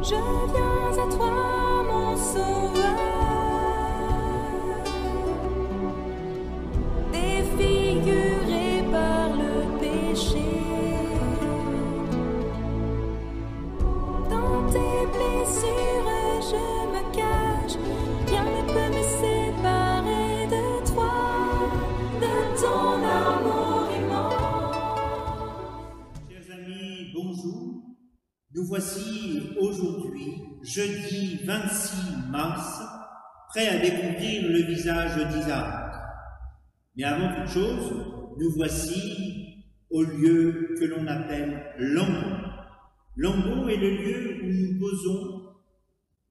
Je viens à toi, mon sauveur, défiguré par le péché. Dans tes blessures, je me cache, rien ne peut me séparer de toi, de ton amour aimant. Chers amis, bonjour. Nous voici aujourd'hui, jeudi 26 mars, prêts à découvrir le visage d'Isaac. Mais avant toute chose, nous voici au lieu que l'on appelle Lambeau. Lambeau est le lieu où nous posons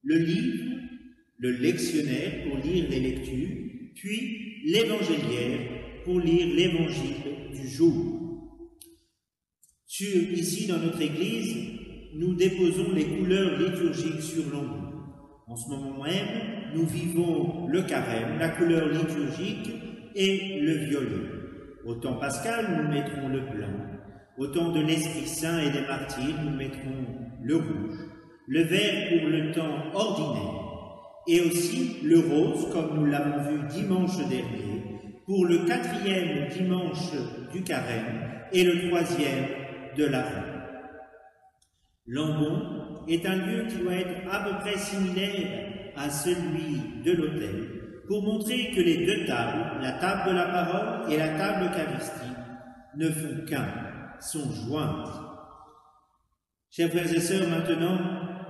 le livre, le lectionnaire pour lire les lectures, puis l'évangéliaire pour lire l'évangile du jour. Ici, dans notre église, nous déposons les couleurs liturgiques sur Lambeau. En ce moment même, nous vivons le carême, la couleur liturgique et le violet. Au temps pascal, nous mettrons le blanc. Au temps de l'Esprit Saint et des martyrs, nous mettrons le rouge. Le vert pour le temps ordinaire. Et aussi le rose, comme nous l'avons vu dimanche dernier, pour le 4e dimanche du carême et le 3e de l'Avent. Lambeau est un lieu qui doit être à peu près similaire à celui de l'autel, pour montrer que les deux tables, la table de la parole et la table eucharistique, ne font qu'un, sont jointes. Chers frères et sœurs, maintenant,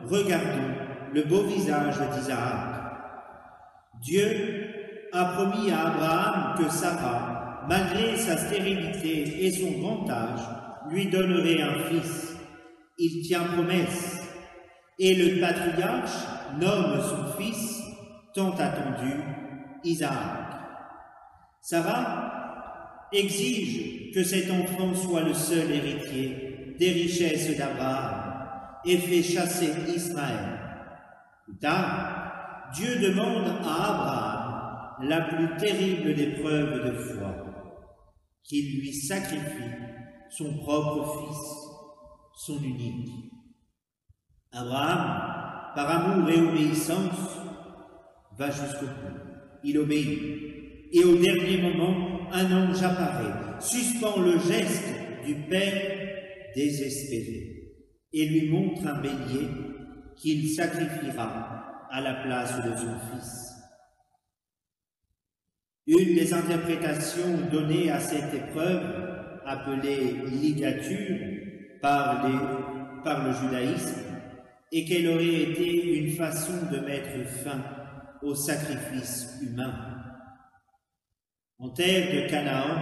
regardons le beau visage d'Isaac. Dieu a promis à Abraham que Sarah, malgré sa stérilité et son grand âge, lui donnerait un fils. Il tient promesse, et le patriarche nomme son fils, tant attendu, Isaac. Sarah exige que cet enfant soit le seul héritier des richesses d'Abraham et fait chasser Ismaël. Plus tard, Dieu demande à Abraham la plus terrible des preuves de foi, qu'il lui sacrifie son propre fils, son unique. Abraham, par amour et obéissance, va jusqu'au bout. Il obéit. Et au dernier moment, un ange apparaît, suspend le geste du père désespéré et lui montre un bélier qu'il sacrifiera à la place de son fils. Une des interprétations données à cette épreuve, appelée ligature par le judaïsme, est qu'elle aurait été une façon de mettre fin au sacrifice humain. En terre de Canaan,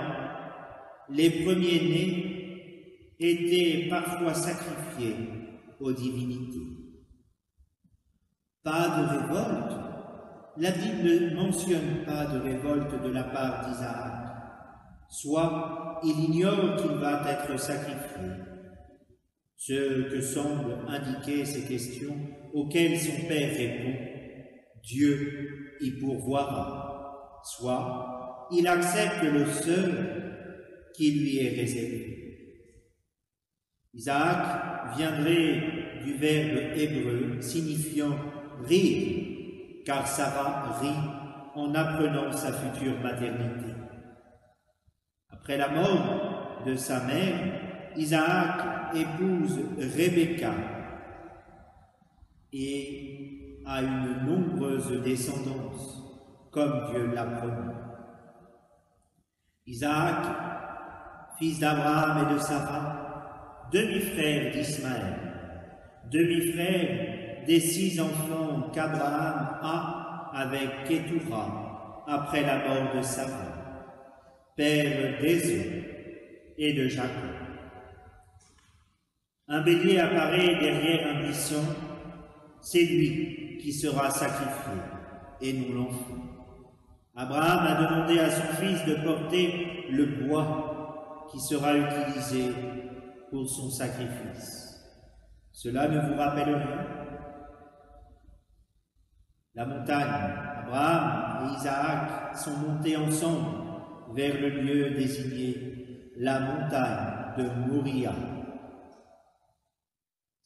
les premiers-nés étaient parfois sacrifiés aux divinités. Pas de révolte. La Bible ne mentionne pas de révolte de la part d'Isaac. Soit il ignore qu'il va être sacrifié. Ce que semblent indiquer ces questions auxquelles son père répond, Dieu y pourvoira. Soit il accepte le seul qui lui est réservé. Isaac viendrait du verbe hébreu signifiant rire, car Sarah rit en apprenant sa future maternité. Après la mort de sa mère, Isaac épouse Rebecca et a une nombreuse descendance, comme Dieu l'a promis. Isaac, fils d'Abraham et de Sarah, demi-frère d'Ismaël, demi-frère des 6 enfants qu'Abraham a avec Kétoura après la mort de Sarah, père d'Ésaü et de Jacob. Un bélier apparaît derrière un buisson, c'est lui qui sera sacrifié, et non l'enfant. Abraham a demandé à son fils de porter le bois qui sera utilisé pour son sacrifice. Cela ne vous rappelle rien? La montagne, Abraham et Isaac sont montés ensemble vers le lieu désigné, la montagne de Moriah.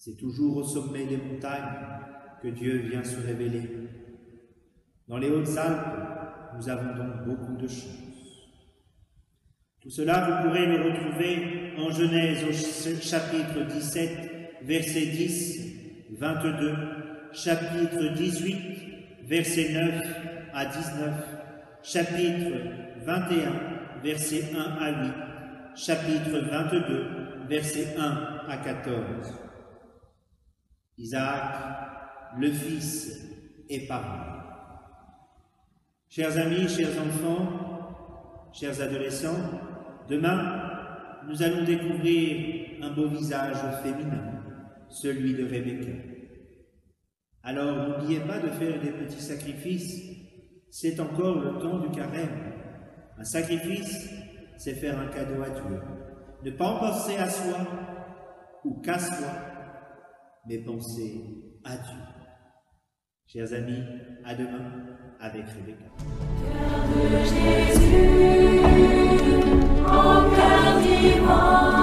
C'est toujours au sommet des montagnes que Dieu vient se révéler. Dans les Hautes-Alpes, nous avons donc beaucoup de chance. Tout cela, vous pourrez le retrouver en Genèse au chapitre 17, verset 10, 22, chapitre 18, verset 9 à 19, chapitre 21, verset 1 à 8, chapitre 22, verset 1 à 14. Isaac, le Fils, est parlé. Chers amis, chers enfants, chers adolescents, demain, nous allons découvrir un beau visage féminin, celui de Rebecca. Alors, n'oubliez pas de faire des petits sacrifices. C'est encore le temps du carême. Un sacrifice, c'est faire un cadeau à Dieu. Ne pas en penser à soi ou qu'à soi, mais penser à Dieu. Chers amis, à demain avec Rebecca. Cœur de Jésus, au cœur divin.